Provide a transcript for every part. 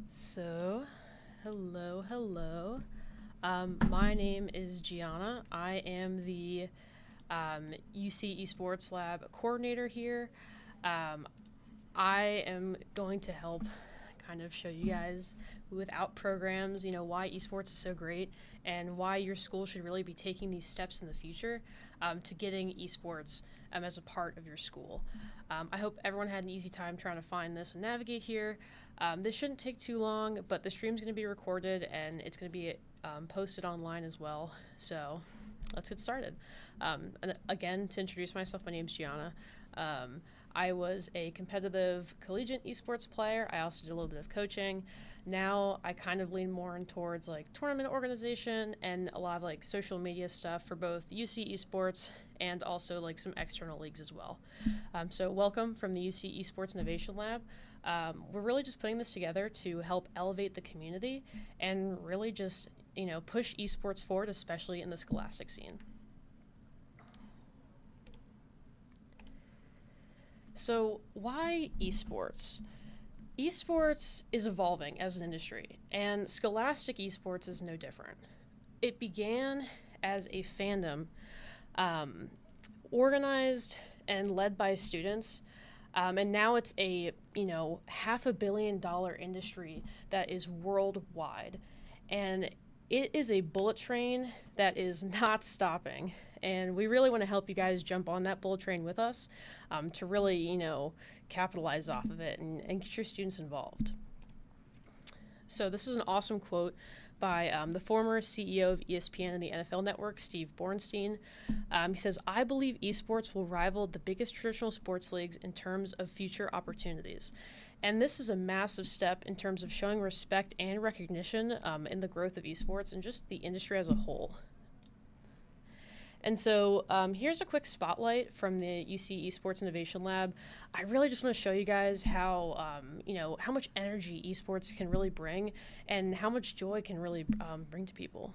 So, hello. My name is Gianna. I am the UC Esports Lab coordinator here. I am going to help kind of show you guys without programs, why esports is so great and why your school should really be taking these steps in the future to getting esports as a part of your school. I hope everyone had an easy time trying to find this and navigate here. This shouldn't take too long, but the stream's going to be recorded and it's going to be posted online as well. So let's get started. And again, to introduce myself, my name's Gianna. I was a competitive collegiate esports player. I also did a little bit of coaching. Now I kind of lean more in towards like tournament organization and a lot of like social media stuff for both UC Esports and also like some external leagues as well. So welcome from the UC Esports Innovation Lab. We're really just putting this together to help elevate the community and really just, push esports forward, especially in the scholastic scene. So why esports? Esports is evolving as an industry, and scholastic esports is no different. It began as a fandom organized and led by students, and now it's a $500 million industry that is worldwide, and it is a bullet train that is not stopping. And we really want to help you guys jump on that bullet train with us to really, capitalize off of it and get your students involved. So this is an awesome quote by the former CEO of ESPN and the NFL Network, Steve Bornstein. He says, "I believe esports will rival the biggest traditional sports leagues in terms of future opportunities." And this is a massive step in terms of showing respect and recognition in the growth of esports and just the industry as a whole. And so here's a quick spotlight from the UC Esports Innovation Lab. I really just want to show you guys how, how much energy esports can really bring and how much joy can really bring to people.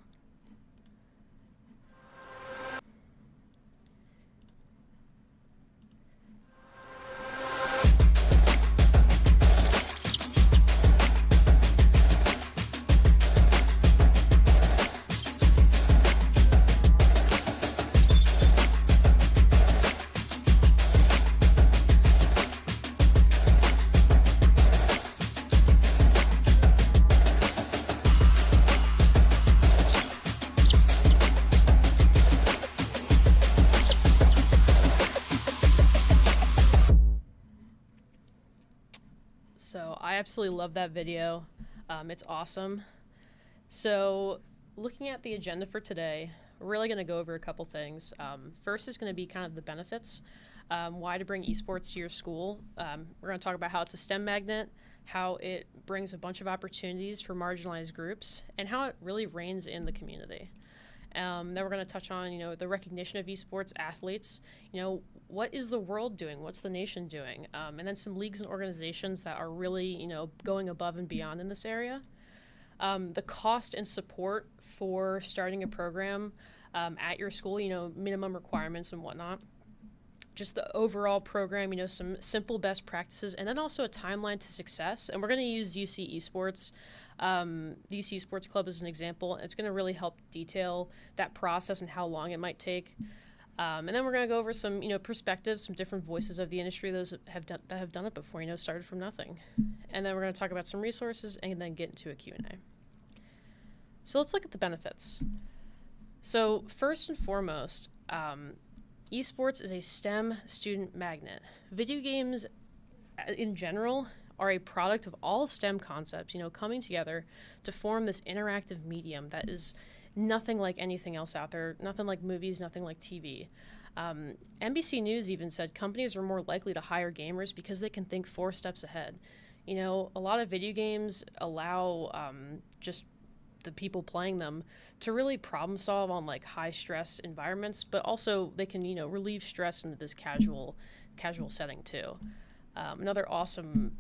So I absolutely love that video. It's awesome. So looking at the agenda for today, we're really going to go over a couple things. First is going to be kind of the benefits, why to bring esports to your school. We're going to talk about how it's a STEM magnet, how it brings a bunch of opportunities for marginalized groups, and how it really reigns in the community. Then we're going to touch on, the recognition of esports athletes. What is the world doing? What's the nation doing? And then some leagues and organizations that are really, going above and beyond in this area. The cost and support for starting a program at your school, minimum requirements and whatnot. Just the overall program, some simple best practices, and then also a timeline to success. And we're going to use UC Esports, the UC Esports Club as an example. It's going to really help detail that process and how long it might take. And then we're going to go over some, perspectives, some different voices of the industry, those that have done it before, started from nothing. And then we're going to talk about some resources and then get into a Q&A. So let's look at the benefits. So first and foremost, esports is a STEM student magnet. Video games in general are a product of all STEM concepts, coming together to form this interactive medium that is nothing like anything else out there, nothing like movies, nothing like TV. NBC News even said companies are more likely to hire gamers because they can think 4 steps ahead. A lot of video games allow just the people playing them to really problem solve on like high stress environments, but also they can, relieve stress into this casual setting too. Another awesome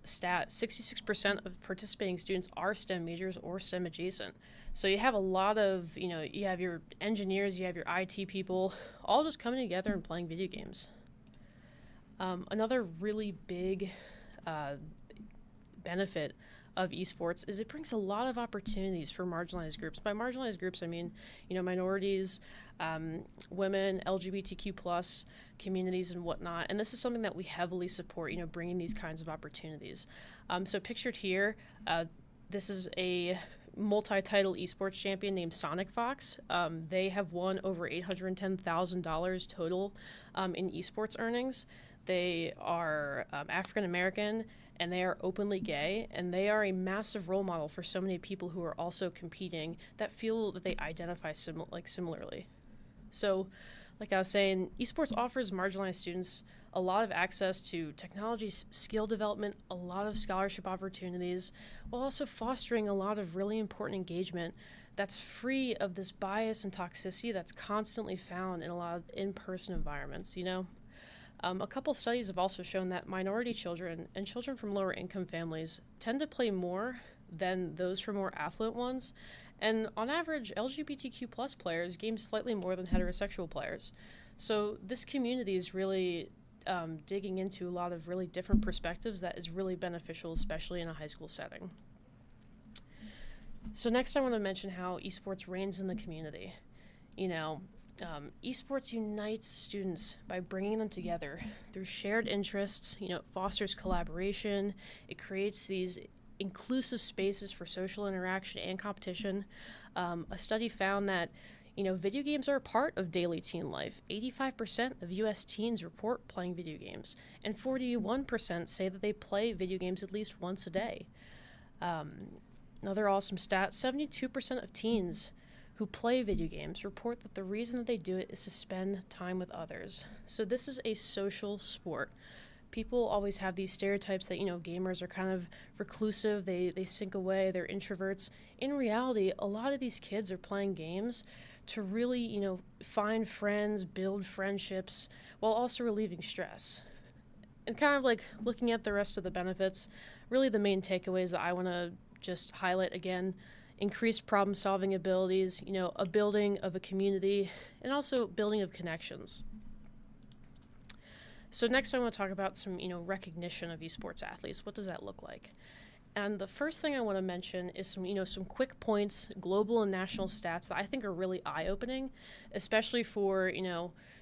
stat, 66% of participating students are STEM majors or STEM adjacent. So you have a lot of, you have your engineers, you have your IT people, all just coming together and playing video games. Another really big benefit of esports is it brings a lot of opportunities for marginalized groups. By marginalized groups, I mean, minorities, women, LGBTQ plus communities and whatnot. And this is something that we heavily support, bringing these kinds of opportunities. So pictured here, this is a multi-title esports champion named Sonic Fox. They have won over $810,000 total in esports earnings. They are African American, and they are openly gay, and they are a massive role model for so many people who are also competing that feel that they identify similarly. So, like I was saying, esports offers marginalized students a lot of access to technology, skill development, a lot of scholarship opportunities, while also fostering a lot of really important engagement that's free of this bias and toxicity that's constantly found in a lot of in-person environments, A couple studies have also shown that minority children and children from lower income families tend to play more than those from more affluent ones. And on average, LGBTQ plus players game slightly more than heterosexual players. So this community is really digging into a lot of really different perspectives that is really beneficial, especially in a high school setting. So next I want to mention how esports reigns in the community. Esports unites students by bringing them together through shared interests. It fosters collaboration. It creates these inclusive spaces for social interaction and competition. A study found that, video games are a part of daily teen life. 85% of U.S. teens report playing video games, and 41% say that they play video games at least once a day. Another awesome stat, 72% of teens who play video games report that the reason that they do it is to spend time with others. So this is a social sport. People always have these stereotypes that, gamers are kind of reclusive, they sink away, they're introverts. In reality, a lot of these kids are playing games to really, find friends, build friendships, while also relieving stress. And kind of like looking at the rest of the benefits, really the main takeaways that I want to just highlight again: increased problem-solving abilities, a building of a community, and also building of connections. So next I want to talk about some, recognition of esports athletes. What does that look like? And the first thing I want to mention is some quick points, global and national stats that I think are really eye-opening, especially for,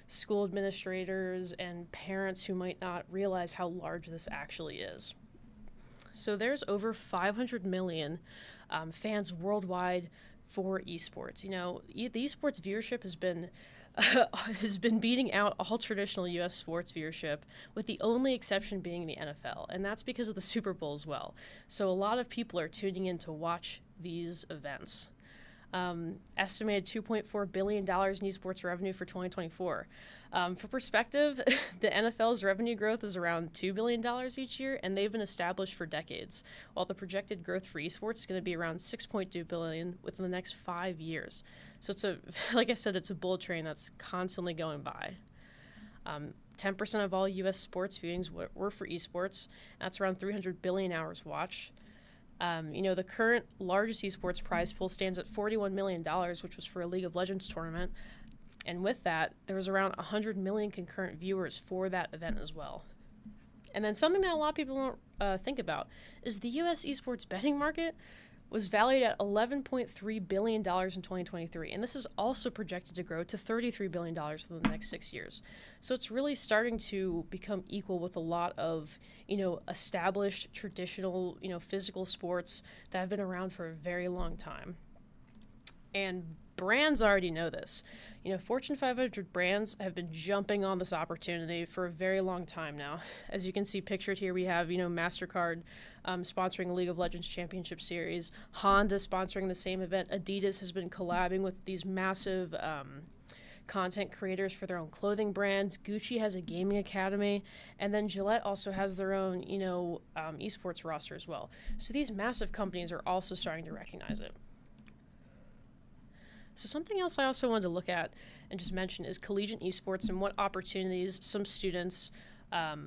school administrators and parents who might not realize how large this actually is. So there's over 500 million fans worldwide for esports. The esports viewership has been beating out all traditional U.S. sports viewership, with the only exception being the NFL, and that's because of the Super Bowl as well. So a lot of people are tuning in to watch these events. Estimated $2.4 billion in esports revenue for 2024. For perspective, the NFL's revenue growth is around $2 billion each year, and they've been established for decades, while the projected growth for esports is going to be around $6.2 billion within the next 5 years. So like I said, it's a bullet train that's constantly going by. 10% of all U.S. sports viewings were for esports. That's around 300 billion hours watched. The current largest esports prize pool stands at $41 million, which was for a League of Legends tournament. And with that, there was around 100 million concurrent viewers for that event as well. And then something that a lot of people don't think about is the U.S. esports betting market was valued at $11.3 billion in 2023, and this is also projected to grow to $33 billion within the next 6 years. So it's really starting to become equal with a lot of, established traditional, physical sports that have been around for a very long time. And brands already know this. Fortune 500 brands have been jumping on this opportunity for a very long time now. As you can see pictured here, we have, MasterCard sponsoring a League of Legends Championship Series, Honda sponsoring the same event, Adidas has been collabing with these massive content creators for their own clothing brands, Gucci has a gaming academy, and then Gillette also has their own, esports roster as well. So these massive companies are also starting to recognize it. So something else I also wanted to look at and just mention is collegiate esports and what opportunities some students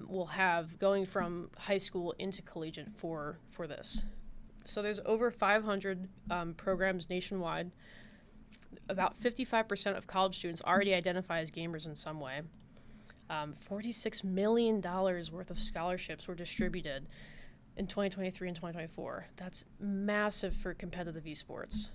will have going from high school into collegiate for this. So there's over 500 programs nationwide. About 55% of college students already identify as gamers in some way. $46 million worth of scholarships were distributed in 2023 and 2024. That's massive for competitive esports.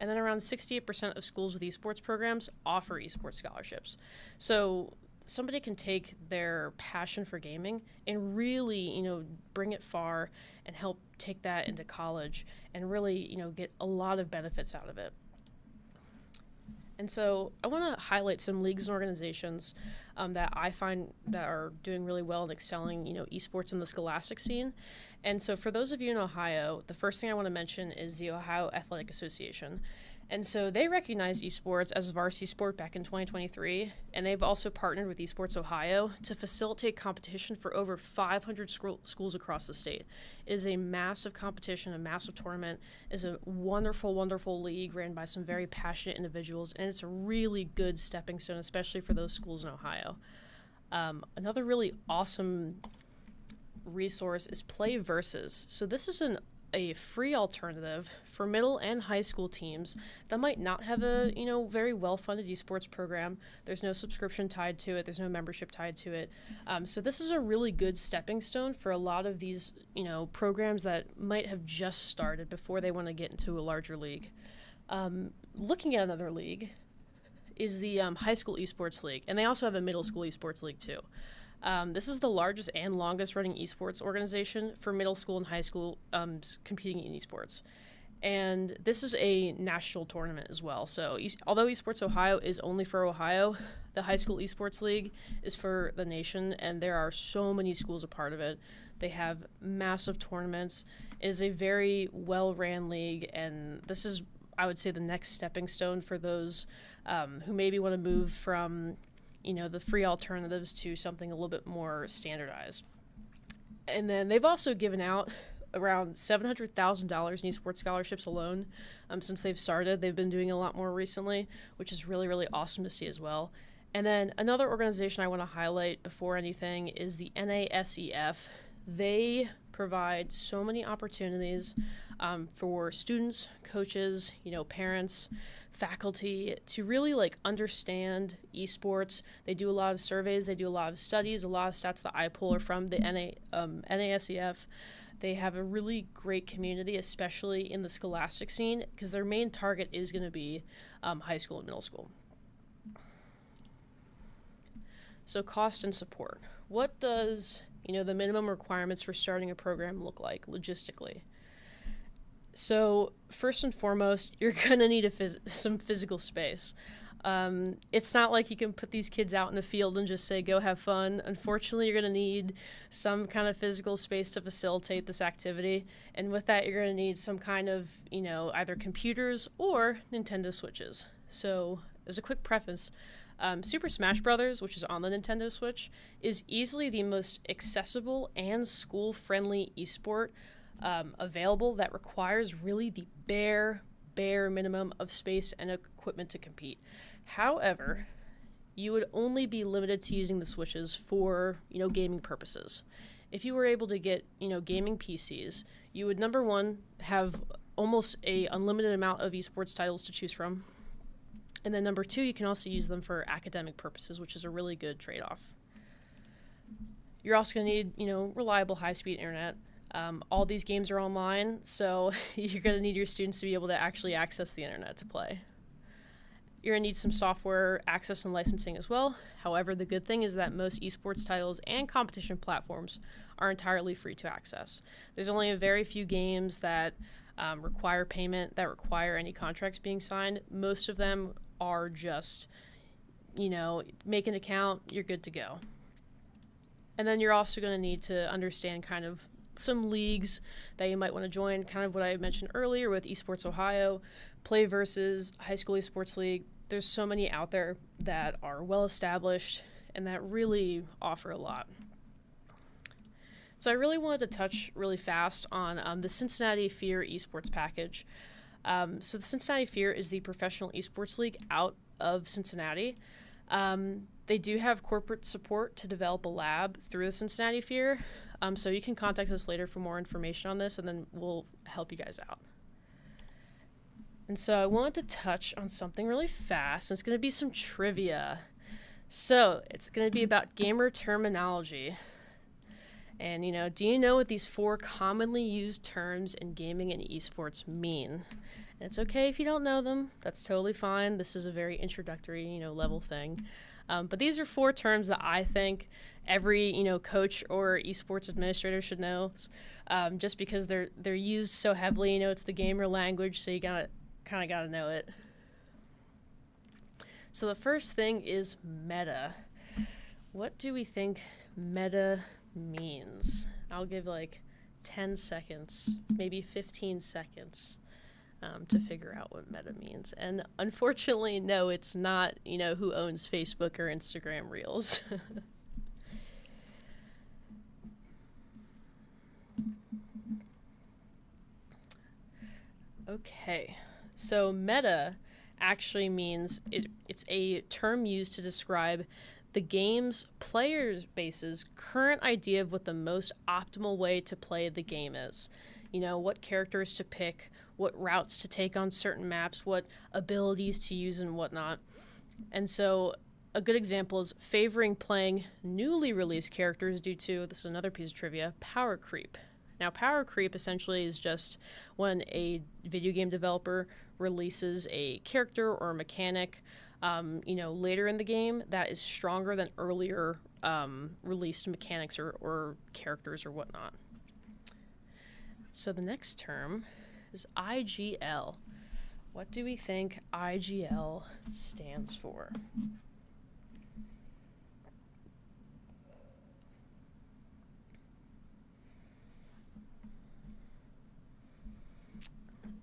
And then around 68% of schools with esports programs offer esports scholarships. So somebody can take their passion for gaming and really, bring it far and help take that into college and really, get a lot of benefits out of it. And so I want to highlight some leagues and organizations that I find that are doing really well and excelling, esports in the scholastic scene. And so for those of you in Ohio, the first thing I want to mention is the Ohio Athletic Association. And so they recognized esports as a varsity sport back in 2023, and they've also partnered with Esports Ohio to facilitate competition for over 500 schools across the state. It is a massive competition, a massive tournament. It is a wonderful, wonderful league ran by some very passionate individuals, and it's a really good stepping stone, especially for those schools in Ohio. Another really awesome resource is Play Versus. So this is a free alternative for middle and high school teams that might not have a very well-funded esports program. There's no subscription tied to it. There's no membership tied to it. So this is a really good stepping stone for a lot of these programs that might have just started before they want to get into a larger league. Looking at another league is the High School Esports League, and they also have a middle school esports league too. This is the largest and longest running esports organization for middle school and high school competing in esports. And this is a national tournament as well. So although Esports Ohio is only for Ohio, the High School Esports League is for the nation, and there are so many schools a part of it. They have massive tournaments. It is a very well-ran league, and this is, I would say, the next stepping stone for those who maybe want to move from the free alternatives to something a little bit more standardized. And then they've also given out around $700,000 in esports scholarships alone since they've started. They've been doing a lot more recently, which is really, really awesome to see as well. And then another organization I want to highlight before anything is the NASEF. They provide so many opportunities for students, coaches, parents, faculty to really understand esports. They do a lot of surveys, they do a lot of studies. A lot of stats that I pull are from the NASEF. They have a really great community, especially in the scholastic scene, because their main target is going to be high school and middle school. So cost and support. What does the minimum requirements for starting a program look like logistically? So first and foremost, you're going to need some physical space. It's not like you can put these kids out in the field and just say, go have fun. Unfortunately, you're going to need some kind of physical space to facilitate this activity. And with that, you're going to need some kind of, either computers or Nintendo Switches. So as a quick preface, Super Smash Bros., which is on the Nintendo Switch, is easily the most accessible and school-friendly esport available that requires really the bare minimum of space and equipment to compete. However, you would only be limited to using the Switches for, gaming purposes. If you were able to get, gaming PCs, you would, number one, have almost a unlimited amount of esports titles to choose from. And then number two, you can also use them for academic purposes, which is a really good trade-off. You're also going to need, reliable high-speed internet. All these games are online, so you're going to need your students to be able to actually access the internet to play. You're going to need some software access and licensing as well. However, the good thing is that most esports titles and competition platforms are entirely free to access. There's only a very few games that require payment, that require any contracts being signed. Most of them are just, make an account, you're good to go. And then you're also going to need to understand kind of some leagues that you might want to join, kind of what I mentioned earlier with Esports Ohio, Play Versus, High School Esports League. There's so many out there that are well established and that really offer a lot. So I really wanted to touch really fast on the Cincinnati Fear Esports package. So the Cincinnati Fear is the professional esports league out of Cincinnati. They do have corporate support to develop a lab through the Cincinnati Fear. So you can contact us later for more information on this, and then we'll help you guys out. And so I wanted to touch on something really fast. It's going to be some trivia. So it's going to be about gamer terminology. And, do you know what these 4 commonly used terms in gaming and esports mean? And it's okay if you don't know them. That's totally fine. This is a very introductory, level thing. But these are 4 terms that I think every, coach or esports administrator should know, just because they're used so heavily. It's the gamer language, so you kind of gotta know it. So the first thing is meta. What do we think meta means? I'll give 10 seconds, maybe 15 seconds to figure out what meta means. And unfortunately, no, it's not, who owns Facebook or Instagram Reels. Okay, so meta actually means it's a term used to describe the game's player base's current idea of what the most optimal way to play the game is. What characters to pick, what routes to take on certain maps, what abilities to use and whatnot. And so a good example is favoring playing newly released characters due to, this is another piece of trivia, power creep. Now, power creep essentially is just when a video game developer releases a character or a mechanic later in the game that is stronger than earlier released mechanics or characters or whatnot. So the next term is IGL. What do we think IGL stands for?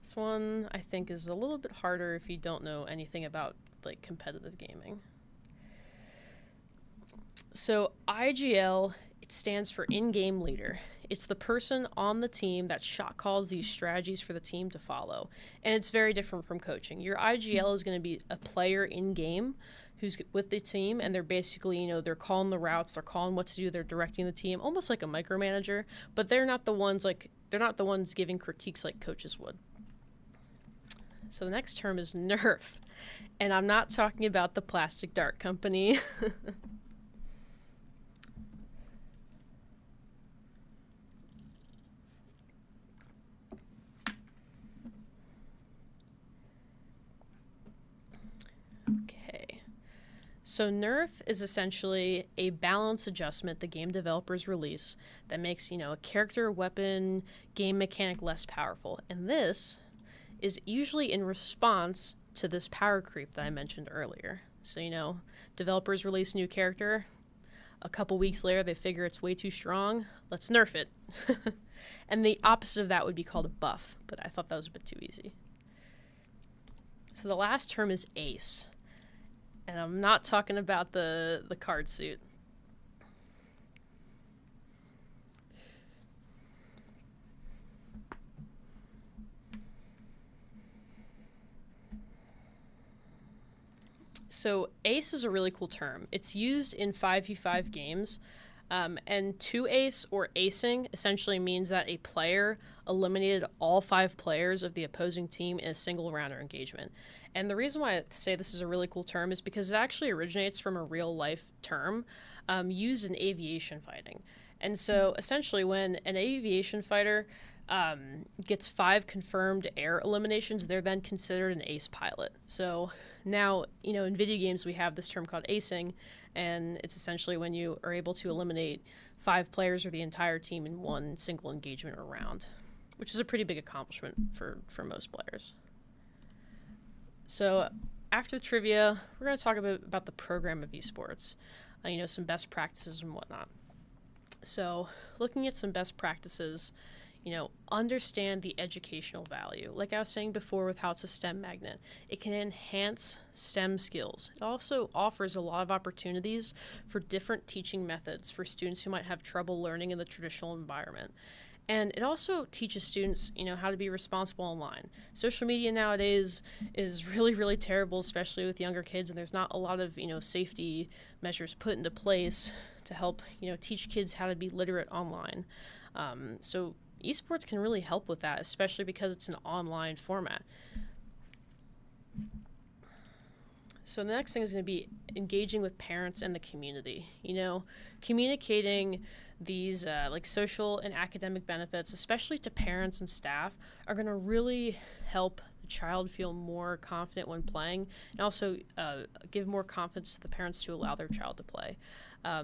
This one I think is a little bit harder if you don't know anything about competitive gaming. So IGL, it stands for in-game leader. It's the person on the team that shot calls these strategies for the team to follow. And it's very different from coaching. Your IGL is going to be a player in-game who's with the team, and they're basically, they're calling the routes, they're calling what to do, they're directing the team, almost like a micromanager, but they're not the ones giving critiques like coaches would. So the next term is Nerf. And I'm not talking about the plastic dart company. Okay. So Nerf is essentially a balance adjustment the game developers release that makes, a character, weapon, game mechanic less powerful. And this is usually in response to this power creep that I mentioned earlier. So, developers release a new character. A couple weeks later, they figure it's way too strong. Let's nerf it. And the opposite of that would be called a buff, but I thought that was a bit too easy. So the last term is ace. And I'm not talking about the card suit. So ace is a really cool term. It's used in 5v5 games, and 2-ace or acing essentially means that a player eliminated all 5 players of the opposing team in a single round or engagement. And the reason why I say this is a really cool term is because it actually originates from a real-life term used in aviation fighting. And so essentially when an aviation fighter gets 5 confirmed air eliminations, they're then considered an ace pilot. So now, in video games, we have this term called acing, and it's essentially when you are able to eliminate 5 players or the entire team in one single engagement or round, which is a pretty big accomplishment for most players. So after the trivia, we're going to talk about the program of esports, some best practices and whatnot. So looking at some best practices, understand the educational value. Like I was saying before with how it's a STEM magnet, it can enhance STEM skills. It also offers a lot of opportunities for different teaching methods for students who might have trouble learning in the traditional environment. And it also teaches students, how to be responsible online. Social media nowadays is really, really terrible, especially with younger kids, and there's not a lot of, safety measures put into place to help, teach kids how to be literate online. So esports can really help with that, especially because it's an online format. So the next thing is going to be engaging with parents and the community. Communicating these like social and academic benefits, especially to parents and staff, are going to really help the child feel more confident when playing, and also give more confidence to the parents to allow their child to play.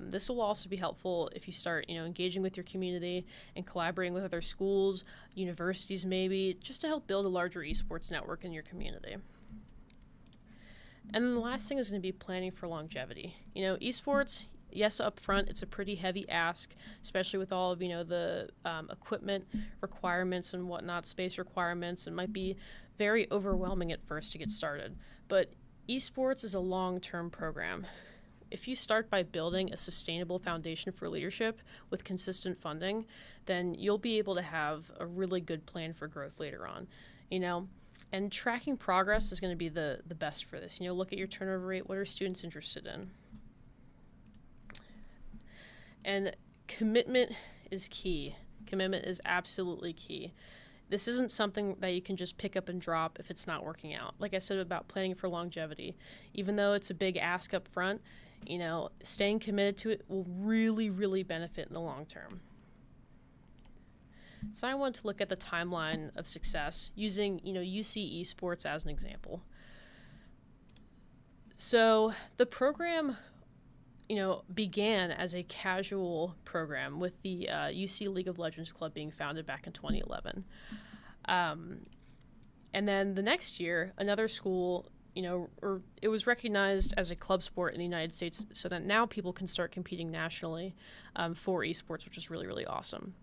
This will also be helpful if you start, engaging with your community and collaborating with other schools, universities maybe, just to help build a larger esports network in your community. And then the last thing is going to be planning for longevity. Esports, yes, up front, it's a pretty heavy ask, especially with all of, the equipment requirements and whatnot, space requirements. It might be very overwhelming at first to get started. But esports is a long-term program. If you start by building a sustainable foundation for leadership with consistent funding, then you'll be able to have a really good plan for growth later on, And tracking progress is going to be the best for this. Look at your turnover rate. What are students interested in? And commitment is key. Commitment is absolutely key. This isn't something that you can just pick up and drop if it's not working out. Like I said about planning for longevity, even though it's a big ask up front, staying committed to it will really, really benefit in the long term. So I want to look at the timeline of success using, UC Esports as an example. So the program, began as a casual program with the UC League of Legends Club being founded back in 2011. And then the next year, another school, it was recognized as a club sport in the United States, so that now people can start competing nationally for esports, which is really, really awesome.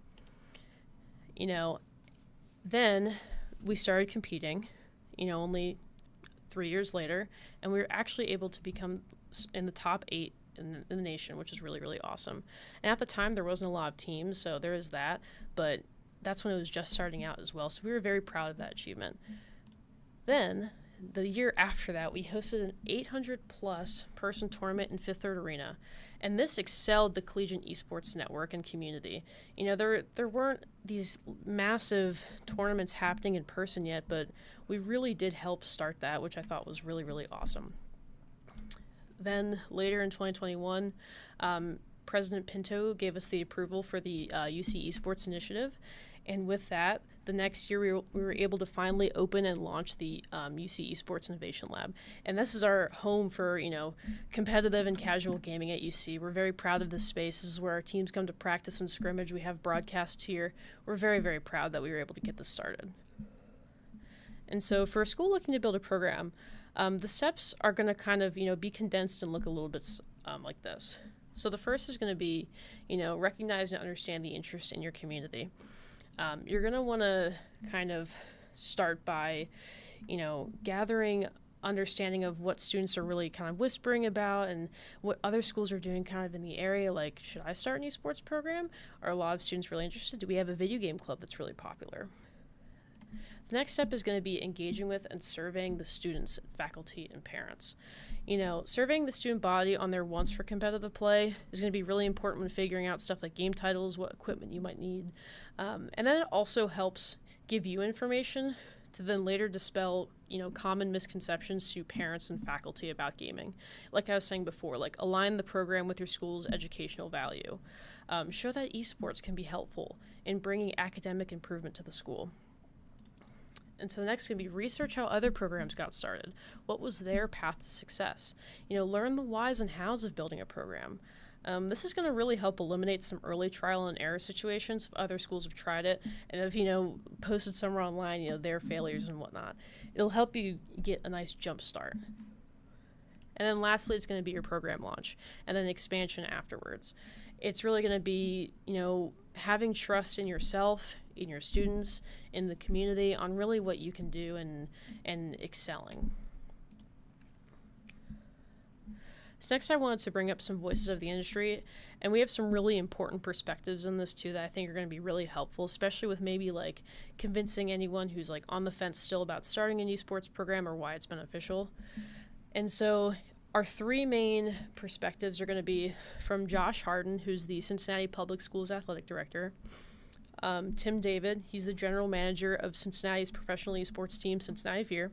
Then we started competing, only 3 years later, and we were actually able to become in the top 8 in the nation, which is really, really awesome. And at the time, there wasn't a lot of teams, so there is that, but that's when it was just starting out as well, so we were very proud of that achievement. Then, the year after that, we hosted an 800-plus person tournament in Fifth Third Arena, and this excelled the collegiate esports network and community. There weren't these massive tournaments happening in person yet, but we really did help start that, which I thought was really, really awesome. Then later in 2021, President Pinto gave us the approval for the UC Esports initiative, and with that, the next year we were able to finally open and launch the UC Esports Innovation Lab. And this is our home for, competitive and casual gaming at UC. We're very proud of this space. This is where our teams come to practice and scrimmage. We have broadcasts here. We're very, very proud that we were able to get this started. And so for a school looking to build a program, the steps are going to kind of, be condensed and look a little bit like this. So the first is going to be, recognize and understand the interest in your community. You're going to want to kind of start by, gathering understanding of what students are really kind of whispering about and what other schools are doing kind of in the area. Like, should I start an esports program? Are a lot of students really interested? Do we have a video game club that's really popular? The next step is going to be engaging with and surveying the students, faculty, and parents. Surveying the student body on their wants for competitive play is going to be really important when figuring out stuff like game titles, what equipment you might need. And then it also helps give you information to then later dispel, common misconceptions to parents and faculty about gaming. Like I was saying before, align the program with your school's educational value. Show that esports can be helpful in bringing academic improvement to the school. And so the next is going to be research how other programs got started. What was their path to success? Learn the whys and hows of building a program. This is going to really help eliminate some early trial and error situations if other schools have tried it and have, posted somewhere online, their failures and whatnot. It'll help you get a nice jump start. And then lastly, it's going to be your program launch and then expansion afterwards. It's really going to be, having trust in yourself, in your students, in the community on really what you can do and excelling. So next I wanted to bring up some voices of the industry, and we have some really important perspectives in this too that I think are going to be really helpful, especially with maybe convincing anyone who's on the fence still about starting an esports program or why it's beneficial. And so our three main perspectives are going to be from Josh Harden, who's the Cincinnati Public Schools Athletic Director, Tim David, he's the General Manager of Cincinnati's professional esports team, Cincinnati Fear,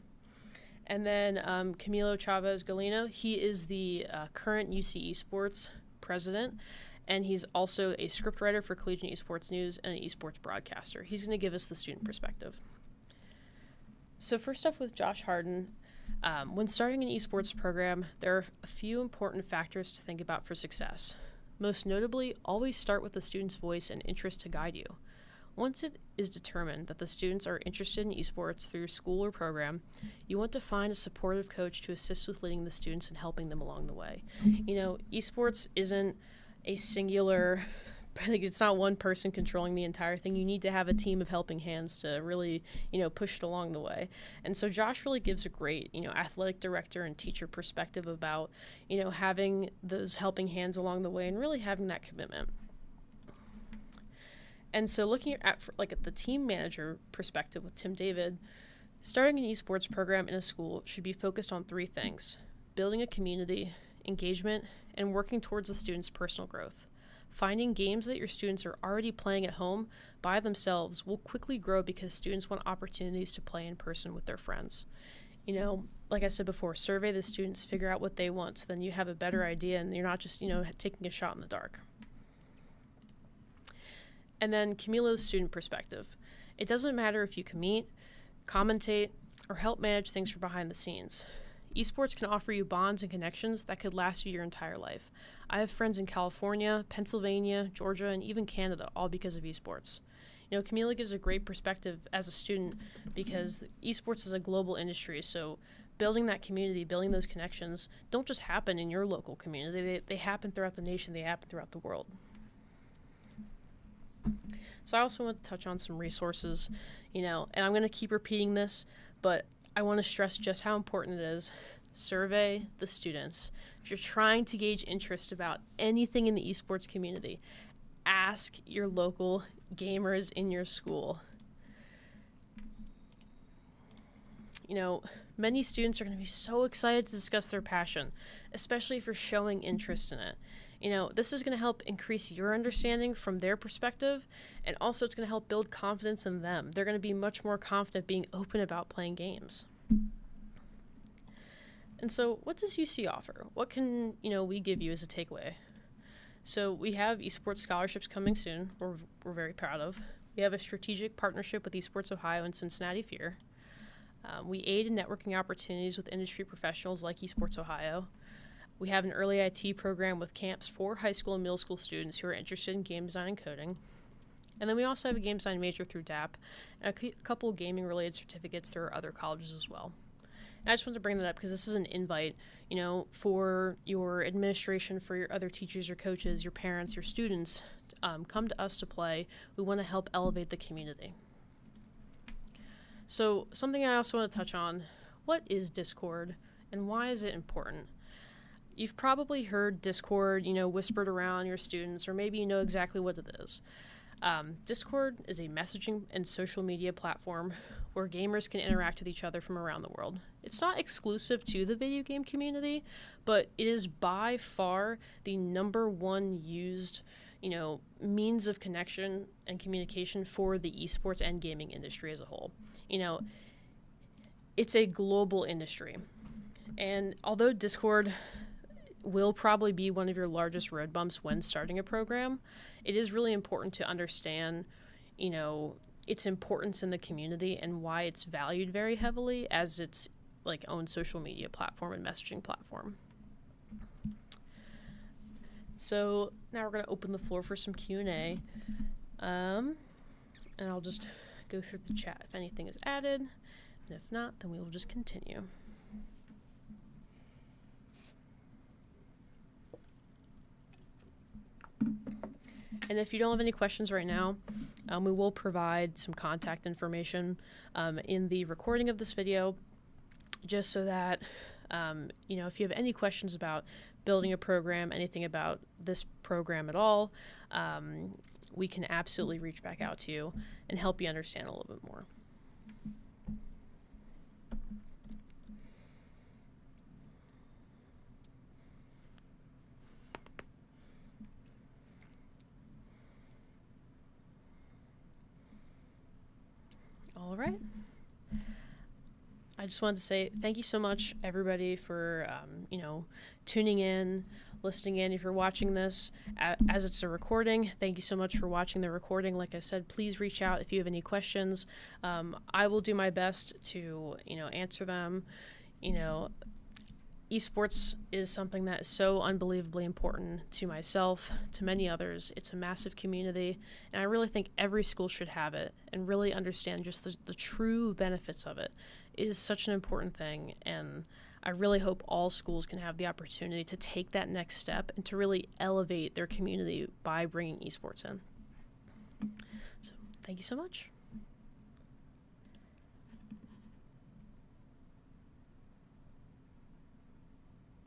and then Camilo Chavez Galeno, he is the current UC Esports President, and he's also a scriptwriter for Collegiate Esports News and an esports broadcaster. He's going to give us the student perspective. So first up with Josh Harden, when starting an esports program, there are a few important factors to think about for success. Most notably, always start with the student's voice and interest to guide you. Once it is determined that the students are interested in esports through school or program, you want to find a supportive coach to assist with leading the students and helping them along the way. Esports isn't a singular, it's not one person controlling the entire thing. You need to have a team of helping hands to really, push it along the way. And so Josh really gives a great, athletic director and teacher perspective about, having those helping hands along the way and really having that commitment. And so looking at the team manager perspective with Tim David, starting an esports program in a school should be focused on 3 things: building a community, engagement, and working towards the students' personal growth. Finding games that your students are already playing at home by themselves will quickly grow because students want opportunities to play in person with their friends. Like I said before, survey the students, figure out what they want, so then you have a better idea and you're not just, taking a shot in the dark. And then Camilo's student perspective. It doesn't matter if you commute, commentate, or help manage things from behind the scenes. Esports can offer you bonds and connections that could last you your entire life. I have friends in California, Pennsylvania, Georgia, and even Canada, all because of esports. Camila gives a great perspective as a student because esports is a global industry, so building that community, building those connections don't just happen in your local community. They happen throughout the nation, they happen throughout the world. So I also want to touch on some resources, and I'm going to keep repeating this, but I want to stress just how important it is. Survey the students. If you're trying to gauge interest about anything in the esports community, ask your local gamers in your school. Many students are going to be so excited to discuss their passion, especially if you're showing interest in it. This is going to help increase your understanding from their perspective, and also it's going to help build confidence in them. They're going to be much more confident being open about playing games. And so what does UC offer? What can, we give you as a takeaway? So we have esports scholarships coming soon, we're very proud of. We have a strategic partnership with Esports Ohio and Cincinnati Fear. We aid in networking opportunities with industry professionals like Esports Ohio. We have an early IT program with camps for high school and middle school students who are interested in game design and coding. And then we also have a game design major through DAP and a couple gaming-related certificates through other colleges as well. And I just wanted to bring that up because this is an invite, for your administration, for your other teachers, your coaches, your parents, your students. Come to us to play. We want to help elevate the community. So something I also want to touch on, what is Discord and why is it important? You've probably heard Discord, whispered around your students, or maybe you know exactly what it is. Discord is a messaging and social media platform where gamers can interact with each other from around the world. It's not exclusive to the video game community, but it is by far the #1 used, means of connection and communication for the esports and gaming industry as a whole. It's a global industry. And although Discord will probably be one of your largest road bumps when starting a program, it is really important to understand, its importance in the community and why it's valued very heavily as its own social media platform and messaging platform. So now we're going to open the floor for some Q&A, and I'll just go through the chat if anything is added, and if not, then we will just continue. And if you don't have any questions right now, we will provide some contact information in the recording of this video, just so that, if you have any questions about building a program, anything about this program at all, we can absolutely reach back out to you and help you understand a little bit more. All right. I just wanted to say thank you so much, everybody, for, tuning in, listening in. If you're watching this as it's a recording, thank you so much for watching the recording. Like I said, please reach out if you have any questions. I will do my best to, answer them. Esports is something that is so unbelievably important to myself, to many others. It's a massive community, and I really think every school should have it and really understand just the true benefits of it. It is such an important thing, and I really hope all schools can have the opportunity to take that next step and to really elevate their community by bringing esports in. So, thank you so much.